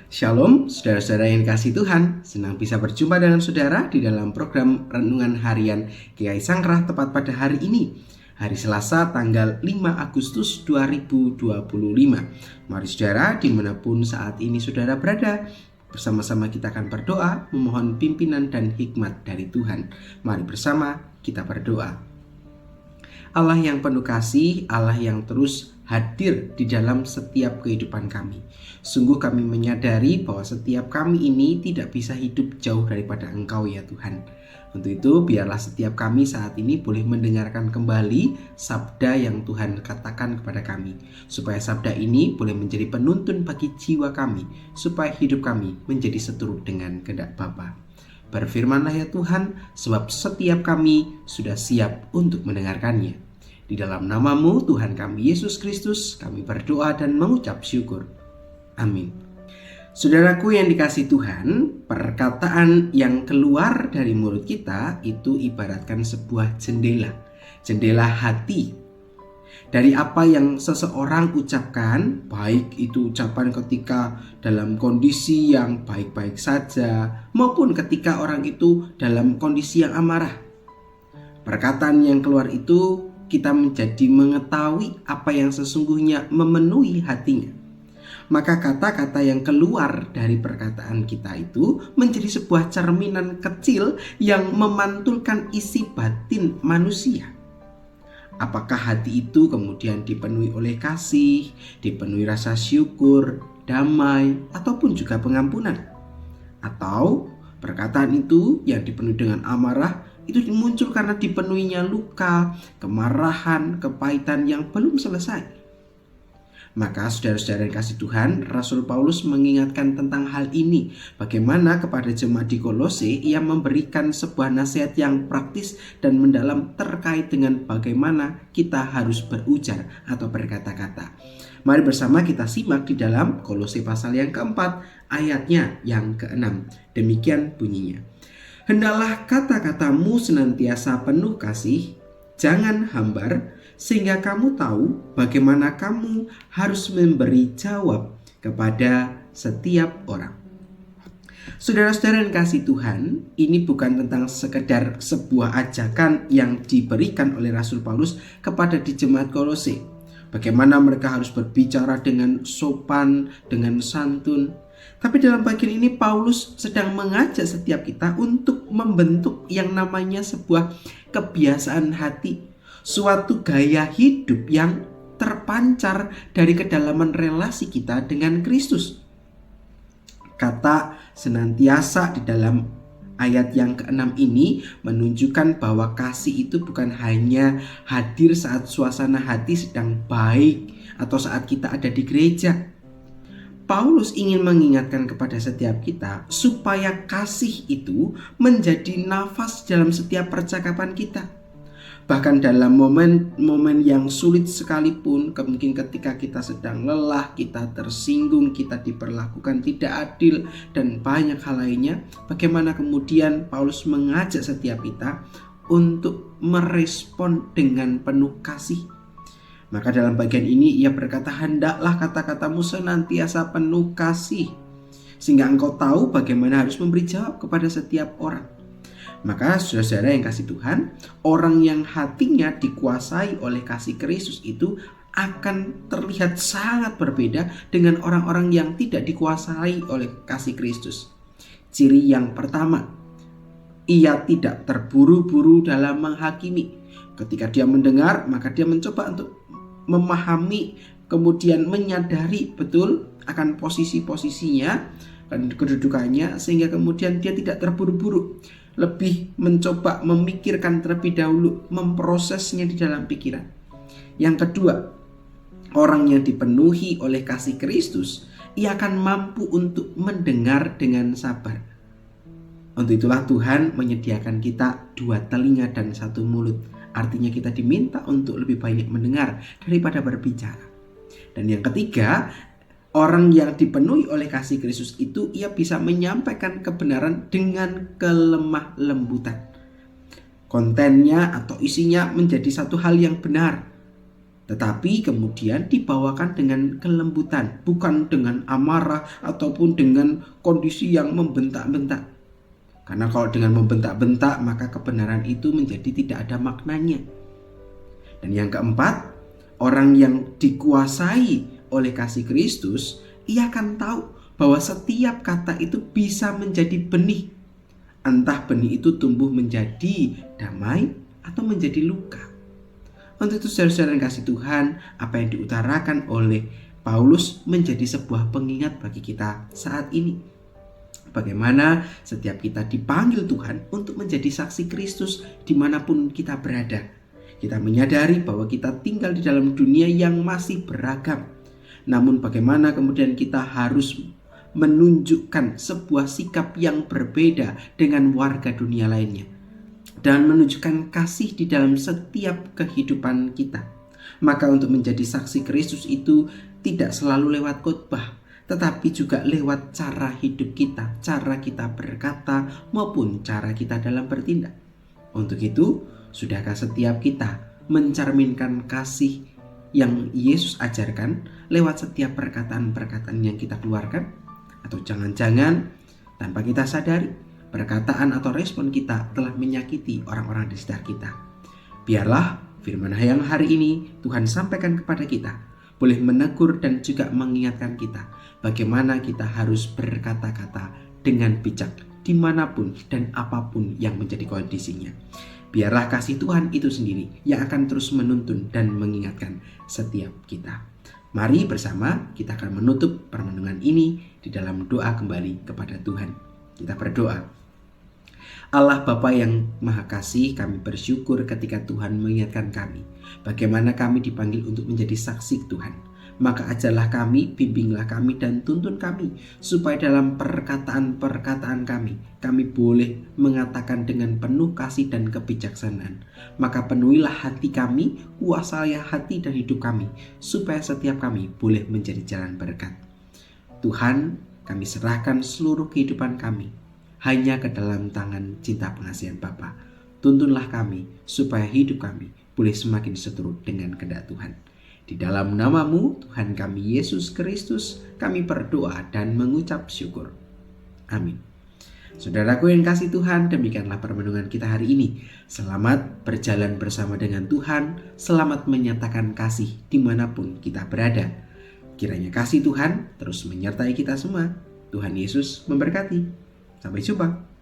Shalom, saudara-saudara yang dikasihi Tuhan. Senang bisa berjumpa dengan saudara di dalam program Renungan Harian Kiai Sangkrah tepat pada hari ini, hari Selasa tanggal 5 Agustus 2025. Mari saudara, dimanapun saat ini saudara berada, bersama-sama kita akan berdoa, memohon pimpinan dan hikmat dari Tuhan. Mari bersama kita berdoa. Allah yang penuh kasih, Allah yang terus hadir di dalam setiap kehidupan kami. Sungguh kami menyadari bahwa setiap kami ini tidak bisa hidup jauh daripada Engkau ya Tuhan. Untuk itu biarlah setiap kami saat ini boleh mendengarkan kembali sabda yang Tuhan katakan kepada kami, supaya sabda ini boleh menjadi penuntun bagi jiwa kami, supaya hidup kami menjadi seturut dengan kehendak Bapa. Berfirmanlah ya Tuhan, sebab setiap kami sudah siap untuk mendengarkannya. Di dalam nama-Mu Tuhan kami Yesus Kristus, kami berdoa dan mengucap syukur. Amin. Saudaraku yang dikasihi Tuhan, perkataan yang keluar dari mulut kita itu ibaratkan sebuah jendela hati. Dari apa yang seseorang ucapkan, baik itu ucapan ketika dalam kondisi yang baik-baik saja, maupun ketika orang itu dalam kondisi yang amarah. Perkataan yang keluar itu kita menjadi mengetahui apa yang sesungguhnya memenuhi hatinya. Maka kata-kata yang keluar dari perkataan kita itu menjadi sebuah cerminan kecil yang memantulkan isi batin manusia. Apakah hati itu kemudian dipenuhi oleh kasih, dipenuhi rasa syukur, damai, ataupun juga pengampunan? Atau perkataan itu yang dipenuhi dengan amarah itu muncul karena dipenuhinya luka, kemarahan, kepahitan yang belum selesai. Maka saudara-saudara yang kasih Tuhan, Rasul Paulus mengingatkan tentang hal ini. Bagaimana kepada jemaat di Kolose ia memberikan sebuah nasihat yang praktis dan mendalam terkait dengan bagaimana kita harus berujar atau berkata-kata. Mari bersama kita simak di dalam Kolose pasal yang keempat, ayatnya yang ke-6. Demikian bunyinya. Hendaklah kata-katamu senantiasa penuh kasih, jangan hambar, sehingga kamu tahu bagaimana kamu harus memberi jawab kepada setiap orang. Saudara-saudara yang kasih Tuhan, ini bukan tentang sekedar sebuah ajakan yang diberikan oleh Rasul Paulus kepada di jemaat Kolose. Bagaimana mereka harus berbicara dengan sopan, dengan santun. Tapi dalam bagian ini Paulus sedang mengajak setiap kita untuk membentuk yang namanya sebuah kebiasaan hati, suatu gaya hidup yang terpancar dari kedalaman relasi kita dengan Kristus. Kata senantiasa di dalam ayat yang ke-6 ini menunjukkan bahwa kasih itu bukan hanya hadir saat suasana hati sedang baik atau saat kita ada di gereja. Paulus ingin mengingatkan kepada setiap kita supaya kasih itu menjadi nafas dalam setiap percakapan kita. Bahkan dalam momen-momen yang sulit sekalipun, mungkin ketika kita sedang lelah, kita tersinggung, kita diperlakukan tidak adil, dan banyak hal lainnya, bagaimana kemudian Paulus mengajak setiap kita untuk merespon dengan penuh kasih. Maka dalam bagian ini ia berkata, hendaklah kata-katamu senantiasa penuh kasih, sehingga engkau tahu bagaimana harus memberi jawab kepada setiap orang. Maka saudara-saudara yang kasih Tuhan, orang yang hatinya dikuasai oleh kasih Kristus itu akan terlihat sangat berbeda dengan orang-orang yang tidak dikuasai oleh kasih Kristus. Ciri yang pertama, ia tidak terburu-buru dalam menghakimi. Ketika dia mendengar, maka dia mencoba untuk memahami, kemudian menyadari betul akan posisi-posisinya dan kedudukannya, sehingga kemudian dia tidak terburu-buru, lebih mencoba memikirkan terlebih dahulu, memprosesnya di dalam pikiran. Yang kedua, orang yang dipenuhi oleh kasih Kristus, ia akan mampu untuk mendengar dengan sabar. Untuk itulah Tuhan menyediakan kita 2 telinga dan 1 mulut. Artinya kita diminta untuk lebih banyak mendengar daripada berbicara. Dan yang ketiga, orang yang dipenuhi oleh kasih Kristus itu ia bisa menyampaikan kebenaran dengan kelemah lembutan. Kontennya atau isinya menjadi satu hal yang benar. tetapi kemudian dibawakan dengan kelembutan, bukan dengan amarah ataupun dengan kondisi yang membentak-bentak. Karena kalau dengan membentak-bentak, maka kebenaran itu menjadi tidak ada maknanya. Dan yang keempat, orang yang dikuasai oleh kasih Kristus, ia akan tahu bahwa setiap kata itu bisa menjadi benih. Entah benih itu tumbuh menjadi damai atau menjadi luka. Untuk itu saudara-saudara yang kasih Tuhan, apa yang diutarakan oleh Paulus menjadi sebuah pengingat bagi kita saat ini. Bagaimana setiap kita dipanggil Tuhan untuk menjadi saksi Kristus dimanapun kita berada. Kita menyadari bahwa kita tinggal di dalam dunia yang masih beragam. Namun bagaimana kemudian kita harus menunjukkan sebuah sikap yang berbeda dengan warga dunia lainnya. Dan menunjukkan kasih di dalam setiap kehidupan kita. Maka untuk menjadi saksi Kristus itu tidak selalu lewat khotbah, tetapi juga lewat cara hidup kita, cara kita berkata maupun cara kita dalam bertindak. Untuk itu, sudahkah setiap kita mencerminkan kasih yang Yesus ajarkan lewat setiap perkataan-perkataan yang kita keluarkan? Atau jangan-jangan tanpa kita sadari, perkataan atau respon kita telah menyakiti orang-orang di sekitar kita. Biarlah firman yang hari ini Tuhan sampaikan kepada kita boleh menegur dan juga mengingatkan kita bagaimana kita harus berkata-kata dengan bijak dimanapun dan apapun yang menjadi kondisinya. Biarlah kasih Tuhan itu sendiri yang akan terus menuntun dan mengingatkan setiap kita. Mari bersama kita akan menutup permenungan ini di dalam doa kembali kepada Tuhan. Kita berdoa. Allah Bapa yang Maha Kasih, kami bersyukur ketika Tuhan mengingatkan kami bagaimana kami dipanggil untuk menjadi saksi Tuhan. Maka ajarlah kami, bimbinglah kami dan tuntun kami supaya dalam perkataan-perkataan kami boleh mengatakan dengan penuh kasih dan kebijaksanaan. Maka penuhilah hati kami, kuasailah hati dan hidup kami supaya setiap kami boleh menjadi jalan berkat. Tuhan, kami serahkan seluruh kehidupan kami hanya ke dalam tangan cinta pengasihan Bapa. Tuntunlah kami supaya hidup kami boleh semakin seturut dengan kehendak Tuhan. Di dalam nama-Mu Tuhan kami Yesus Kristus, kami berdoa dan mengucap syukur. Amin. Saudaraku yang kasih Tuhan, demikianlah permenungan kita hari ini. Selamat berjalan bersama dengan Tuhan, selamat menyatakan kasih dimanapun kita berada. Kiranya kasih Tuhan terus menyertai kita semua. Tuhan Yesus memberkati. Sampai jumpa.